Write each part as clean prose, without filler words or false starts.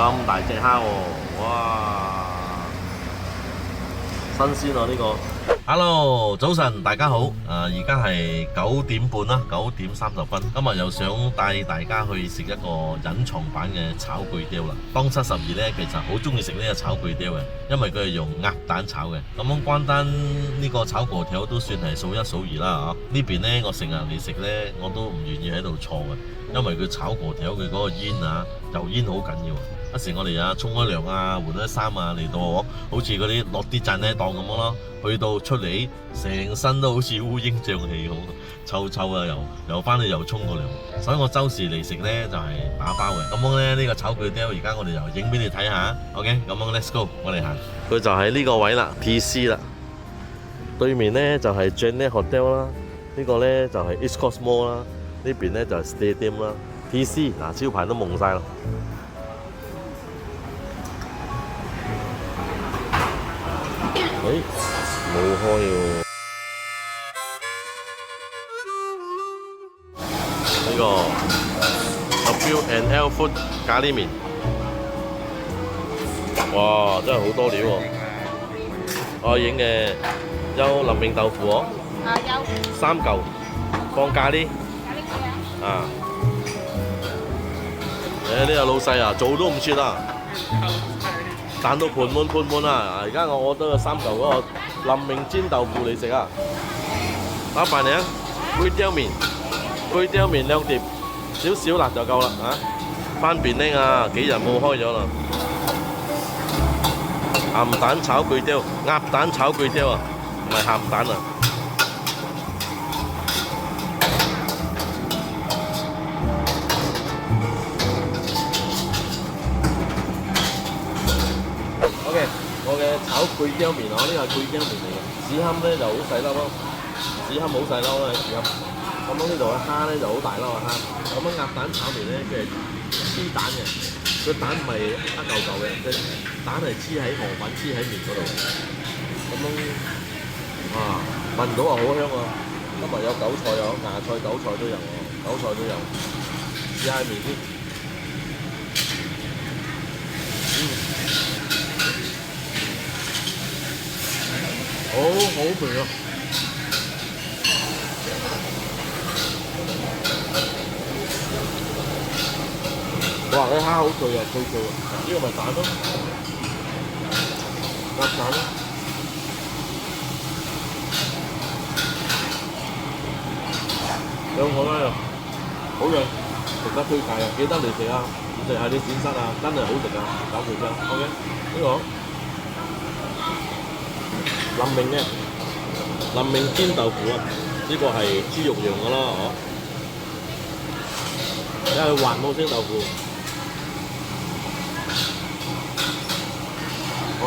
咁大隻蝦喎，哇！新鮮啊呢個。Hello，早晨，大家好。而家係9點半啦，9點30分。今日又想帶大家去食一個隱藏版嘅炒粿條啦。當72呢，其實好中意食呢個炒粿條嘅，因為佢係用鴨蛋炒嘅。咁樣關單呢個炒粿條都算係數一數二啦嚇。呢邊呢，我成日嚟食呢，我都唔願意喺度坐嘅，因為佢炒粿條佢嗰個煙啊，油煙好緊要。一時我哋沖開涼啊，換咗衫啊，嚟到好似嗰啲落啲賑呢檔咁樣咯，去到出嚟成身都好似烏蠅瘴氣咁，臭臭啊，又翻去又沖個涼，所以我周時嚟食呢就係打包嘅。咁樣咧呢個炒粿條而家我哋就影俾你睇下 ，OK？ 咁樣 Let's go， 我哋行。佢就喺呢個位啦 ，TC 啦，對面呢就係 Janet Hotel 啦，呢個呢就係 East Coast Mall 啦，呢邊呢就係 Stadium 啦 ，TC 嗱招牌都蒙晒啦。冇開喎，呢個 W&L Food 咖喱麵，哇，真係好多料喎！我影嘅有林明豆腐喎，有3嚿，放咖喱，咖喱雞啊！呢個老細啊，做都唔切啊！彈到盤滿啊！而家我得3嚿嗰個林明煎豆腐你食啊！打飯嚟啊！粿條麵2碟，少辣就夠啦嚇！翻便拎啊，幾日冇開咗啦！鹹蛋炒粿條，鴨蛋炒粿條啊，唔係鹹蛋啊！我嘅炒粿條麵呢個係粿條麵嚟嘅，紙餡呢就好細粒咯，紙餡好細粒啦，紙餡。咁樣呢度嘅蝦呢就好大粒嘅蝦。咁樣鴨蛋炒麵呢，佢係黐蛋嘅，個蛋唔係一嚿嚿嘅，佢蛋係黐喺河粉黐喺麵嗰度。咁樣啊，聞到啊好香啊！今日有韭菜有芽菜、韭菜都有喎，韭菜都有。試下麵先。好好味啊！哇！啲蝦好脆啊，脆脆啊！呢個咪蛋咯，鴨蛋咯。兩個啦，好樣，值得推介啊！記得嚟食啊，食下啲閃失啊，真係好食啊！炒粿條 ，OK？ 呢個。林明煎豆腐啊，呢個係豬肉樣嘅啦，嗬。而家去滑冇蒸豆腐，哦，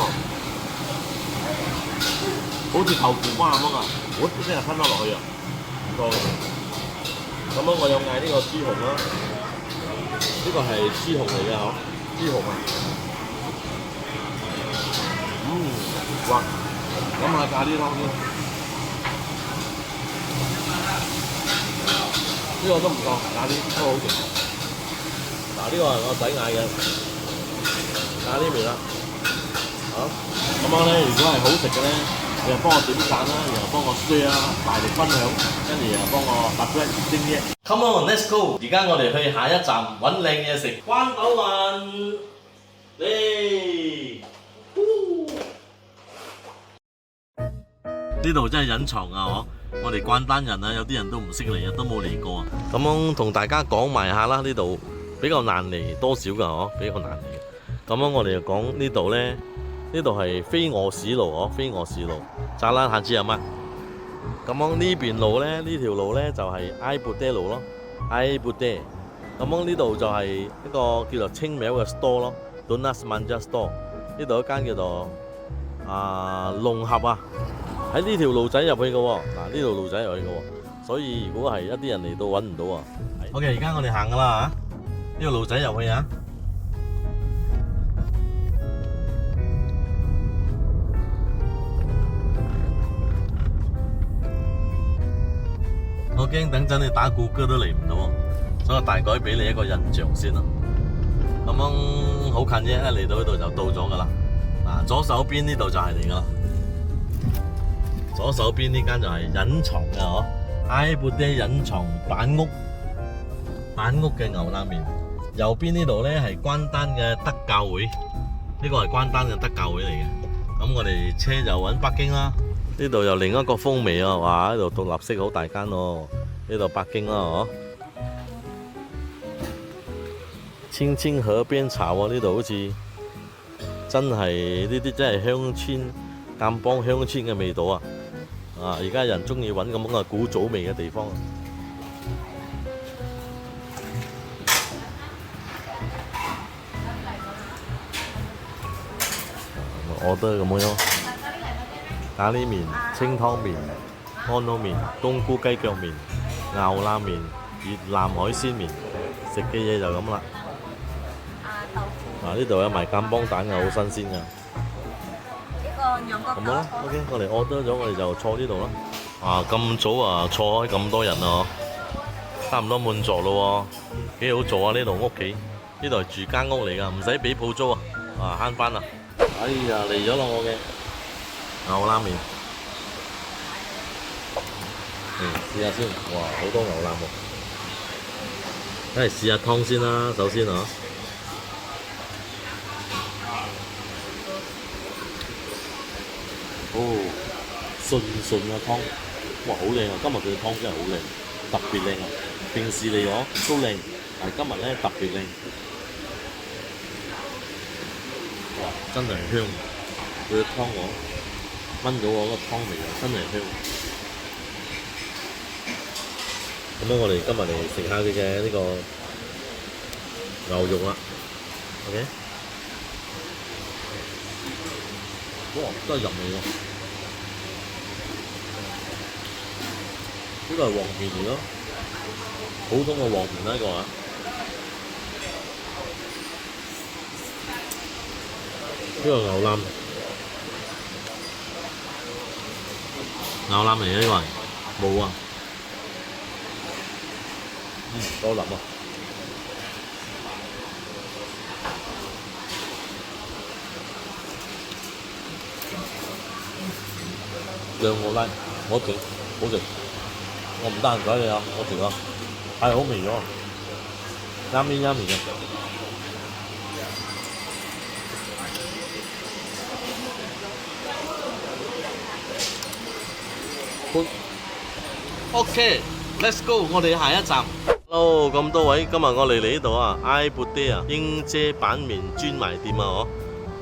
好似豆腐花咁啊，我即係吞咗落去啊，唔錯嘅。咁樣我有嗌呢個豬紅啦，呢個係豬紅嚟嘅嗬，豬紅啊，哇！飲下咖喱湯先，呢個都唔錯，咖喱都好食。嗱，呢個係我仔嗌嘅咖喱麵啦。好，咁樣咧，如果係好食嘅咧，你就幫我點讚啦，然後幫我 share 啦，大力分享，跟住又幫我subscribe精益。Come on, let's go！ 而家我哋去下一站揾靚嘢食，關斗雲嚟。呢度真係隱藏啊！我哋關單人啊，有啲人都唔識嚟啊，都冇嚟過啊。咁樣同大家講埋下啦，呢度比較難嚟多少㗎，比較難嚟。咁樣我哋就講呢度咧，呢度係飛鵝市路，飛鵝市路。炸啦，下次有乜？咁樣呢邊路咧，呢條路咧就係 iBudaya 路咯 ，iBudaya。咁樣呢度就係一個叫做青苗嘅 store 咯 ，Tunas Manja Store。呢度一間叫做龍合啊。喺呢條路仔入去嘅喎，嗱呢條路仔入去嘅喎，所以如果係一啲人嚟到揾唔到啊。OK， 而家我哋行噶啦嚇，呢條路仔入去啊。我驚等陣你打谷歌都嚟唔到，所以我大概俾你一個印象先啦。咁樣好近啫，一嚟到呢度就到咗噶啦。嗱，左手邊呢度就係嚟噶啦。左手邊呢間就係隱藏嘅嗬，埃布爹隱藏板屋嘅牛腩麵。右邊呢度咧係關丹嘅德教會，呢個係關丹嘅德教會嚟嘅。咁我哋車就揾北京啦。呢度又另一個風味啊！哇，呢度獨立式好大間哦。呢度北京啦，嗬。青青河邊茶喎，呢度好似真係呢啲真係鄉村甘榜鄉村嘅味道啊！啊，而家人中意揾咁樣嘅古早味嘅地方。我都咁樣，咖喱麵、清湯麵、安撈麵、冬菇雞腳麵、牛腩麵、越南海鮮麵，食嘅嘢就咁啦。嗱，呢度有埋甘榜蛋嘅，好新鮮㗎。咁啦，OK，我哋 order 咗，我哋就坐呢度啦。啊，咁早啊，坐開咁多人啊，差唔多滿座咯喎，幾好做啊！呢度屋企，呢度係住間屋嚟㗎，唔使俾鋪租啊，啊慳翻啊！哎呀，嚟咗啦我嘅牛腩麵，試下先，哇，好多牛腩喎，梗係試下湯先啦，首先啊。哦，順嘅湯，哇，好靚啊！今日佢嘅湯真係好靚，特別靚啊！平時嚟講都靚，但係今日咧特別靚。哇，真係香！佢嘅湯我燜到我個湯味啊，真係香。咁樣我哋今日嚟食下佢嘅呢個牛肉啦，OK？哇，真係入味喎！呢個係黃麵嚟咯，普通嘅黃麵啦，呢個啊。呢個牛腩嚟嘅呢個係冇啊，多粒啊！兩個拉，我食，好食。我唔得閒睬你啊，我食啊，太好味咗，yummy 嘅。OK，let's go， 我哋下一站。Hello， 咁多位，今日我哋嚟呢度啊，埃布爹啊，英姐板麵專賣店啊，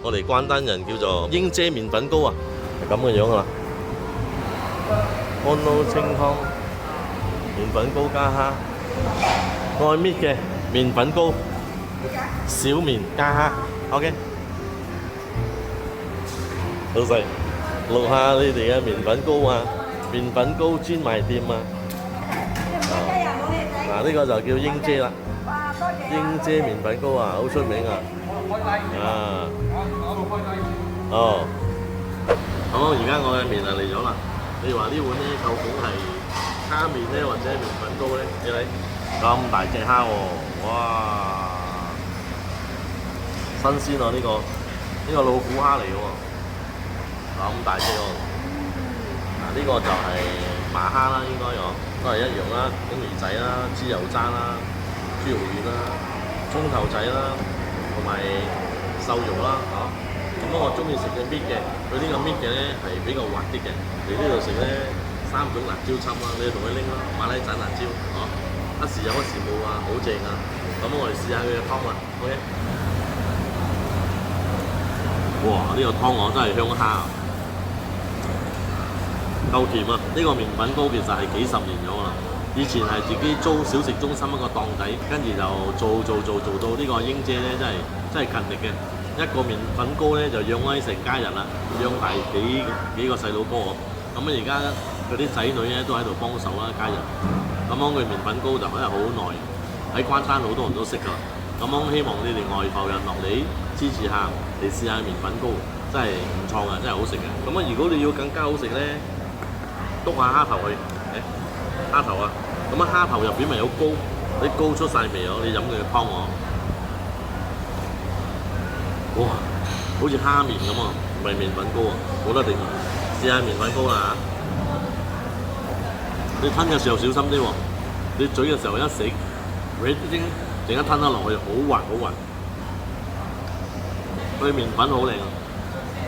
我哋關丹人叫做英姐麵粉糕啊，係咁嘅樣啊。安撈清湯麵粉糕加蝦，愛搣嘅麵粉糕，小麵加蝦。OK， 老細錄下你哋嘅麵粉糕啊，麵粉糕專賣店啊。嗱，呢個就叫英姐啦，英姐麵粉糕啊，好出名啊。啊，哦，好，而家我嘅麵啊嚟咗啦。你話呢碗咧究竟係蝦麵咧，或者麵粉糕咧？你睇咁大隻蝦喎，哇！新鮮啊！呢個老虎蝦嚟嘅喎，咁大隻喎。嗱，呢個就係馬蝦啦，應該講都係一樣啦，蒸魚仔啦、豬油渣啦、豬肉丸啦、葱頭仔啦，同埋瘦肉啦，嚇。咁我中意食嘅搣嘅，佢呢個搣嘅咧係比較滑啲嘅。嚟呢度食咧，3種辣椒侵啦，你同佢拎啦，馬拉盞辣椒，一時有一時冇啊，好正啊！咁我哋試下佢嘅湯啦 ，OK？ 哇！呢個湯我真係香蝦啊，夠甜啊！呢個麵粉糕其實係幾十年咗啦，以前係自己租小食中心一個檔仔，跟住就做到呢個英姐咧，真係勤力嘅。一個麵粉糕咧就養威成家人啦，養大幾個細佬哥喎。咁而家嗰啲仔女咧都喺度幫手啦，家人。咁樣佢麵粉糕就可能好耐，喺關丹好多人都識㗎。咁樣希望你哋外埠人落嚟支持下，嚟試下麵粉糕，真係唔錯嘅，真係好食嘅。咁啊，如果你要更加好食咧，篤下蝦頭去，蝦頭啊！咁啊蝦頭入邊咪有膏，啲膏出晒味咯，你飲佢嘅湯喎。哇，好似蝦麵咁啊，唔係麵粉糕啊，冇得頂啊！試下麵粉糕啦嚇，你吞嘅時候小心啲喎，你嘴嘅時候一食，你陣間吞得落去，好滑好滑。佢麵粉好靚啊！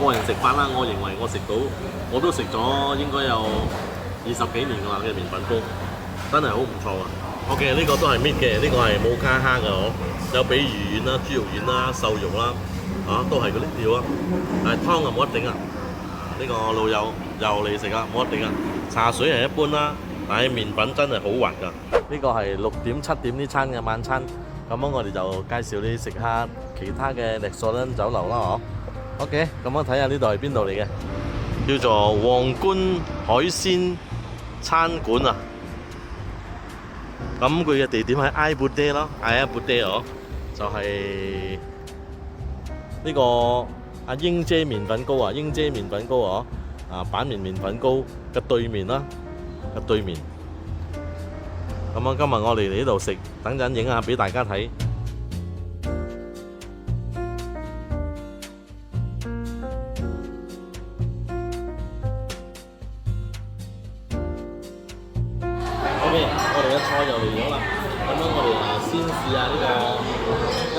個人食法啦，我認為我都食咗應該有20幾年㗎啦嘅麵粉糕，真係好唔錯啊！OK， 呢個都係搣嘅，呢個係冇卡蝦㗎嗬，有比魚丸啦、豬肉丸啦、瘦肉啦，都係嗰啲料啊。但係湯就冇得頂啊！呢個老友又嚟食啦，冇得頂啊！茶水係一般啦，但係麵粉真係好滑㗎。呢個係6點7點呢餐嘅晚餐，咁樣我哋就介紹你食下其他嘅力索倫酒樓啦嗬。OK， 咁樣睇下呢度係邊度嚟嘅，叫做皇冠海鮮餐館啊。咁佢嘅地點喺埃布爹咯，埃布爹哦，就係呢個阿英姐麵粉糕啊，英姐麵粉糕啊，板麵麵粉糕嘅對面啦，嘅對面。咁啊，今日我哋嚟呢度食，等陣影下俾大家睇。我哋嘅菜又嚟咗啦，咁樣我哋先試下呢個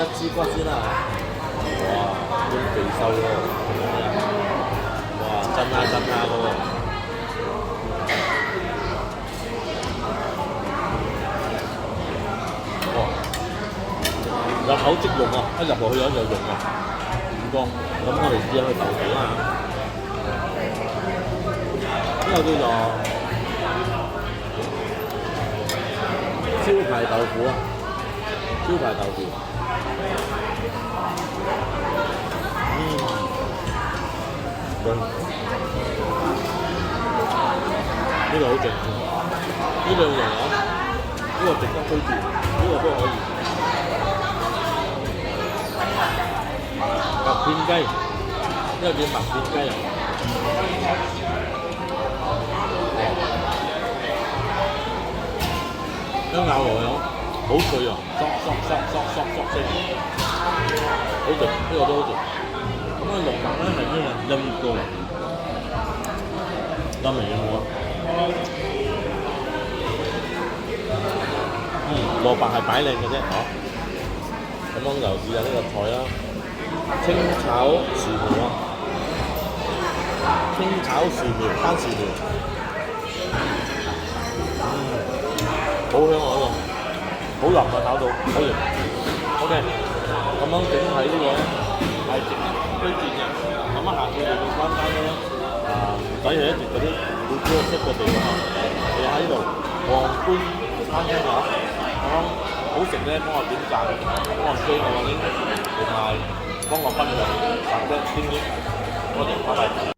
一支骨先啦。哇，好肥瘦喎！哇，震下震下嘅喎。哇，入口即溶啊！一入落去有溶啊，唔覺。咁我哋試下佢豆腐啦。呢個叫做招牌豆腐啊，招牌豆腐，對，呢個好正，呢兩樣啊，呢個值得推薦，呢個都可以。麥片雞，呢個叫麥片雞啊。一咬落去好脆啊，嗦聲，好食，呢個都好食。咁啊，蘿蔔咧係咩啊？陰乾啊，得未有冇啊？蘿蔔係擺靚嘅啫，咁樣就試下呢個菜啦，清炒薯苗啊，清炒薯苗，番薯苗。好香啊！呢個好腍啊，炒到好型。OK， 咁樣整體呢個咧係值得推薦嘅。咁啊，下次嚟到關單咧，唔使去一直嗰啲好多色嘅地方，你喺呢度皇冠餐廳啊，咁樣好食咧，幫我點讚，幫我追我啲，同埋幫我分享，或者點點，多謝，拜拜。